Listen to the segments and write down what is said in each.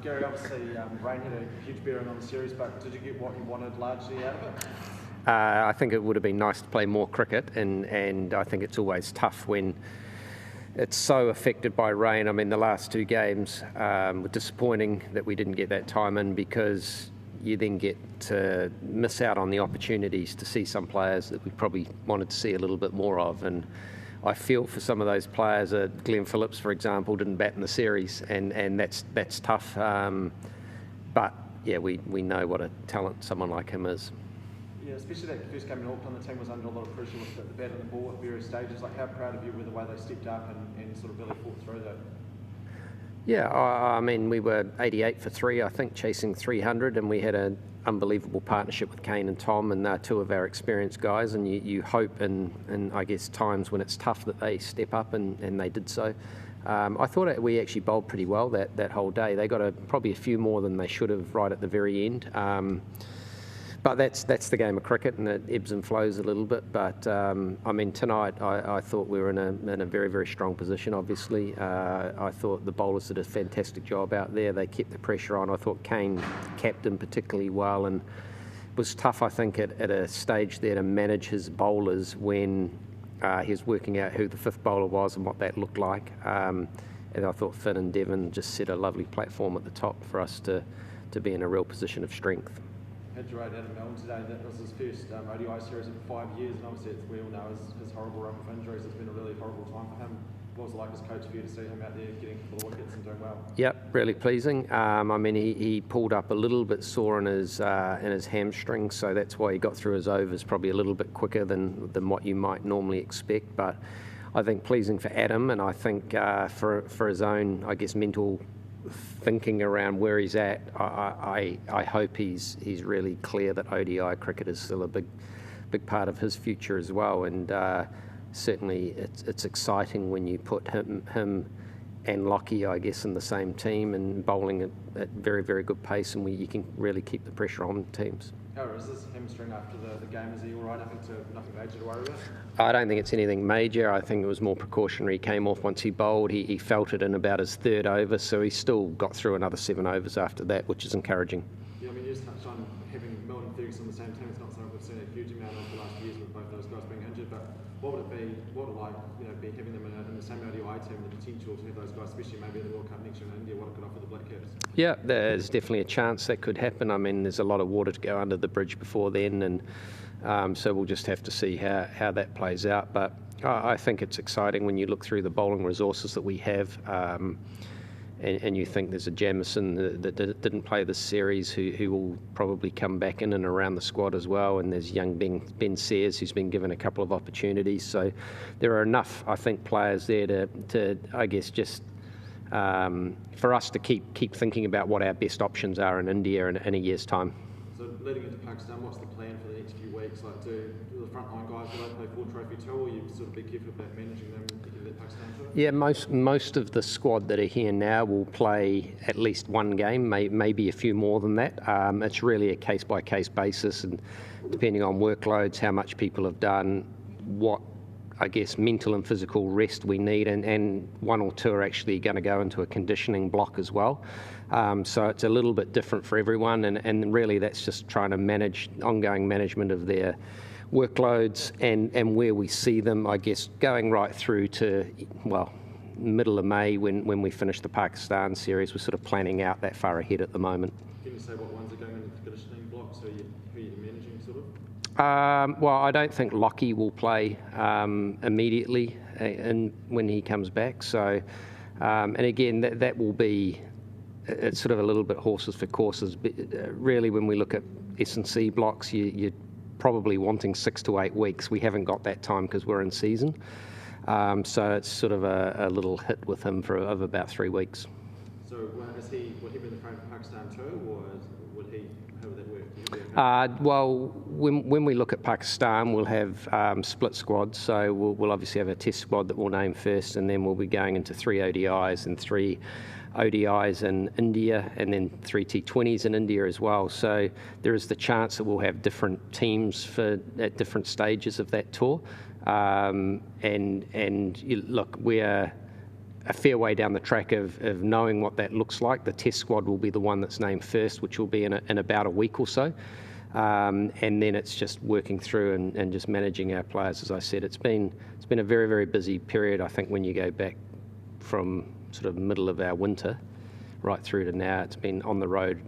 Gary, obviously Rain had a huge bearing on the series, but did you get what you wanted largely out of it? I think it would have been nice to play more cricket, and I think it's always tough when it's so affected by rain. I mean, the last two games were disappointing that we didn't get that time in, because you then get to miss out on the opportunities to see some players that we probably wanted to see a little bit more of. And I feel for some of those players. Glenn Phillips, for example, didn't bat in the series, and that's tough. But yeah, we know what a talent someone like him is. Yeah, especially that first game in Auckland, the team was under a lot of pressure with the bat and the ball at various stages. Like, how proud of you were the way they stepped up and sort of really fought through that? Yeah, I mean, we were 88 for 3, I think, chasing 300, and we had an unbelievable partnership with Kane and Tom, and they're two of our experienced guys, and you hope in I guess, times when it's tough that they step up, and they did so. I thought we actually bowled pretty well that whole day. They got probably a few more than they should have right at the very end. But that's the game of cricket, and it ebbs and flows a little bit. But I mean, tonight I thought we were in a very, very strong position. Obviously, I thought the bowlers did a fantastic job out there. They kept the pressure on. I thought Kane captained particularly well, and it was tough, I think, at a stage there to manage his bowlers when he was working out who the fifth bowler was and what that looked like. And I thought Finn and Devon just set a lovely platform at the top for us to be in a real position of strength. Had you rate Adam Milne today? That was his first ODI series in 5 years, and obviously we all know his horrible run with injuries. It's been a really horrible time for him. What was it like as coach for you to see him out there getting a couple of wickets and doing well? Yep, really pleasing. I mean, he pulled up a little bit sore in his hamstring, so that's why he got through his overs probably a little bit quicker than what you might normally expect. But I think pleasing for Adam, and I think for his own, I guess, mental thinking around where he's at, I hope he's really clear that ODI cricket is still a big part of his future as well. And certainly it's exciting when you put him and Lockie, I guess, in the same team and bowling at very, very good pace, and you can really keep the pressure on teams. How is this hamstring after the game? Is he all right? Nothing major to worry about? I don't think it's anything major. I think it was more precautionary. He came off once he bowled. He felt it in about his third over, so he still got through another 7 overs after that, which is encouraging. Yeah, I mean, you just touched on having Milne and Ferguson on the same team. It's not something we've seen a huge amount of the last years with both those guys being injured, but what would it be? What would it like, be having them in the same ODI team, the potential to have those guys, especially maybe in the World Cup next year in India, what it could offer the Black Caps? Yeah, there's definitely a chance that could happen. I mean, there's a lot of water to go under the bridge before then, and so we'll just have to see how that plays out. But I think it's exciting when you look through the bowling resources that we have, and you think there's a Jamieson that didn't play this series who will probably come back in and around the squad as well, and there's young Ben Sears who's been given a couple of opportunities. So there are enough, I think, players there to I guess, just for us to keep thinking about what our best options are in India in a year's time. So leading into Pakistan, what's the plan for the next few weeks? Like, do the frontline guys, do they play full trophy too, or you sort of be careful about managing them to get Pakistan to it? Yeah, most of the squad that are here now will play at least one game, maybe a few more than that. It's really a case-by-case basis, and depending on workloads, how much people have done, what, I guess, mental and physical rest we need, and one or two are actually going to go into a conditioning block as well. So it's a little bit different for everyone, and really that's just trying to manage ongoing management of their workloads and where we see them, I guess, going right through to, well, middle of May when we finish the Pakistan series. We're sort of planning out that far ahead at the moment. Can you say what ones are going into the conditioning blocks? Who are you managing, sort of? Well, I don't think Lockie will play immediately when he comes back. So, and again, that will be, it's sort of a little bit horses for courses. But really, when we look at S&C blocks, you're probably wanting 6 to 8 weeks. We haven't got that time because we're in season. So it's sort of a little hit with him of about 3 weeks. So will he be in the frame for Pakistan too, or how would that work? Well, when we look at Pakistan, we'll have split squads. So we'll obviously have a test squad that we'll name first, and then we'll be going into 3 ODIs and 3 ODIs in India, and then 3 T20s in India as well. So there is the chance that we'll have different teams at different stages of that tour. And look, we're a fair way down the track of knowing what that looks like. The test squad will be the one that's named first, which will be in about a week or so. And then it's just working through and just managing our players. As I said, it's been a very, very busy period. I think when you go back from sort of middle of our winter right through to now, it's been on the road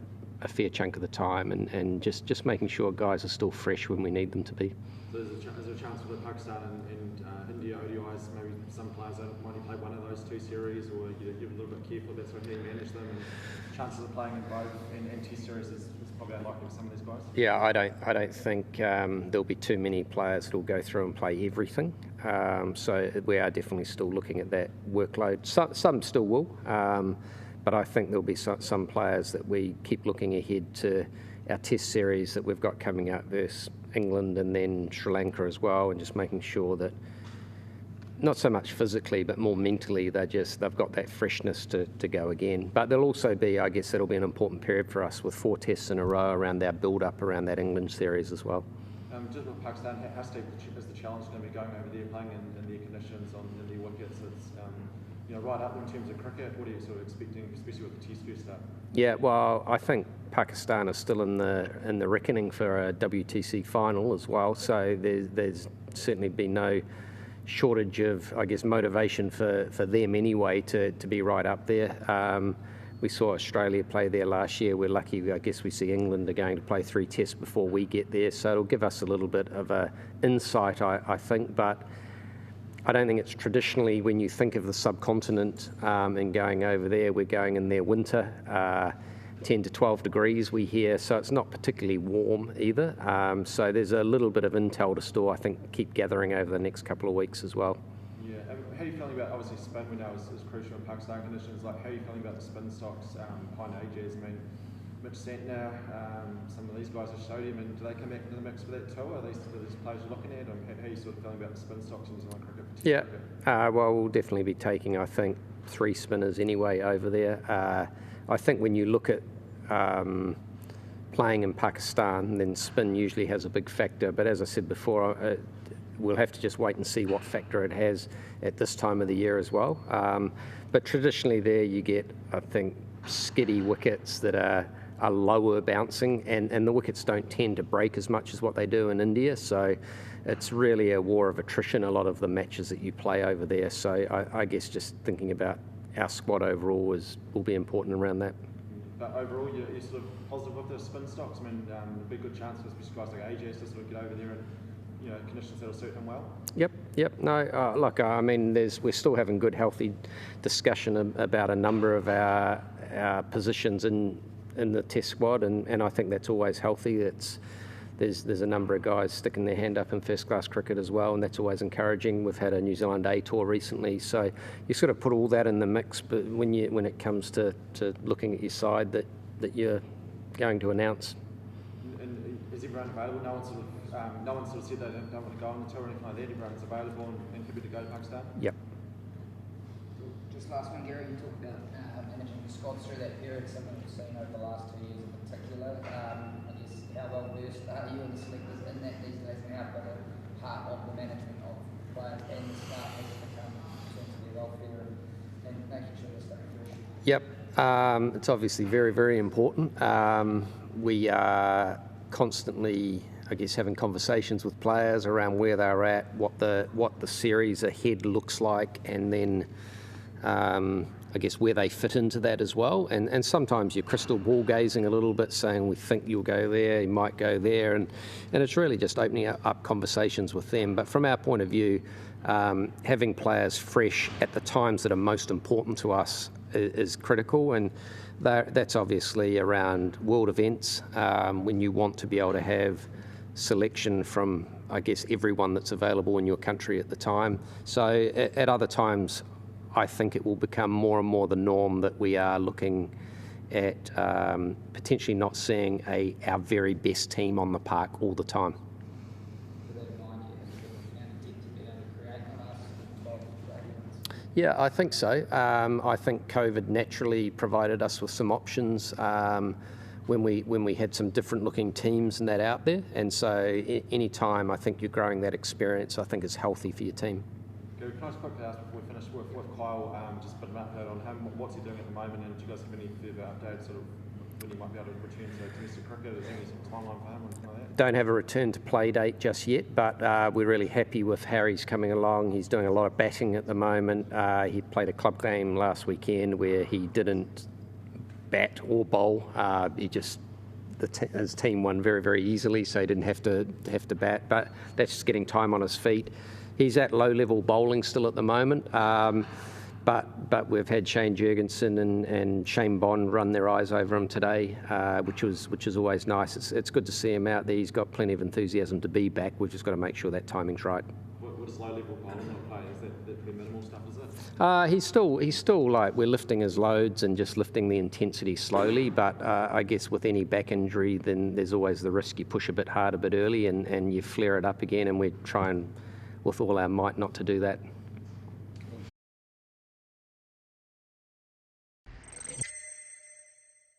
a fair chunk of the time, and just making sure guys are still fresh when we need them to be. So is there a chance for the Pakistan and India ODIs, maybe some players that might only play one of those two series, or you're a little bit careful about sort of how you manage them, and chances of playing in both in Test series is probably unlikely for some of these guys? Yeah, I don't think there'll be too many players that'll go through and play everything. So we are definitely still looking at that workload. Some still will, but I think there'll be some players that we keep looking ahead to our Test series that we've got coming up versus England and then Sri Lanka as well, and just making sure that not so much physically but more mentally they've got that freshness to go again. But there'll also be, I guess that'll be an important period for us with 4 tests in a row around our build-up around that England series as well. Just with Pakistan, how steep is the challenge going to be going over there, playing in the conditions in the wickets? It's right up in terms of cricket. What are you sort of expecting, especially with the Test first start? Yeah, well, I think Pakistan is still in the reckoning for a WTC final as well. So there's certainly been no shortage of, I guess, motivation for them anyway to be right up there. We saw Australia play there last year. We're lucky, I guess we see England are going to play 3 tests before we get there, so it'll give us a little bit of a insight, I think, but I don't think it's traditionally, when you think of the subcontinent and going over there, we're going in their winter, 10 to 12 degrees we hear, so it's not particularly warm either. So there's a little bit of intel to store, I think, keep gathering over the next couple of weeks as well. Yeah, how are you feeling about, obviously spin we know is crucial in Pakistan conditions, like how are you feeling about the spin stocks behind ages? I mean, Mitch Santner, some of these guys are Sodium, and do they come back into the mix for that too? Are these players you're looking at? How are you sort of feeling about the spin stocks in New Zealand cricket? Yeah, well, we'll definitely be taking, I think, 3 spinners anyway over there. I think when you look at playing in Pakistan, then spin usually has a big factor. But as I said before, we'll have to just wait and see what factor it has at this time of the year as well. But traditionally there you get, I think, skiddy wickets that are lower bouncing, and the wickets don't tend to break as much as what they do in India. So it's really a war of attrition, a lot of the matches that you play over there. So I guess just thinking about our squad overall will be important around that. But overall, you're sort of positive with the spin stocks. I mean, there'd be good chances, especially guys like AJ, to sort of get over there and conditions that'll suit them well. Yep. No, look, I mean, we're still having good, healthy discussion about a number of our positions in the Test squad, and I think that's always healthy. There's a number of guys sticking their hand up in first-class cricket as well, and that's always encouraging. We've had a New Zealand A tour recently, so you sort of put all that in the mix. But when it comes to looking at your side that you're going to announce, and is everyone available? No one sort of said they don't want to go on the tour or anything like that. Everyone's available and happy to go to Pakistan. Yep. Just last one, Gary. You talked about managing the squads through that period. Something we've seen over the last 2 years in particular. How well versed are you and the selectors in that these days, and how big a part of the management of players and the staff has become in terms of their welfare and making sure they're staying fresh? Yep, it's obviously very, very important. We are constantly, I guess, having conversations with players around where they're at, what the series ahead looks like, and then I guess where they fit into that as well. And sometimes you're crystal ball gazing a little bit, saying we think you'll go there, you might go there, and it's really just opening up conversations with them. But from our point of view, having players fresh at the times that are most important to us is critical, and that's obviously around world events, when you want to be able to have selection from, I guess, everyone that's available in your country at the time. So at other times, I think it will become more and more the norm that we are looking at potentially not seeing our very best team on the park all the time. Yeah, I think so. I think COVID naturally provided us with some options when we had some different looking teams and that out there. And so any time I think you're growing that experience, I think is healthy for your team. Gary, can I just quickly ask before we finish with Kyle, just a bit of an update on him, what's he doing at the moment, and do you guys have any further updates sort of when you might be able to return to domestic cricket? Is there any sort of timeline for him or anything like that? Don't have a return to play date just yet, but we're really happy with Harry's coming along. He's doing a lot of batting at the moment. He played a club game last weekend where he didn't bat or bowl. His team won very, very easily, so he didn't have to bat. But that's just getting time on his feet. He's at low-level bowling still at the moment. But we've had Shane Jurgensen and Shane Bond run their eyes over him today, which is always nice. It's good to see him out there. He's got plenty of enthusiasm to be back. We've just got to make sure that timing's right. What is low-level bowling not playing? Is that pretty minimal stuff, is it? He's still like, we're lifting his loads and just lifting the intensity slowly, but I guess with any back injury, then there's always the risk you push a bit hard a bit early and you flare it up again, and we're trying with all our might not to do that.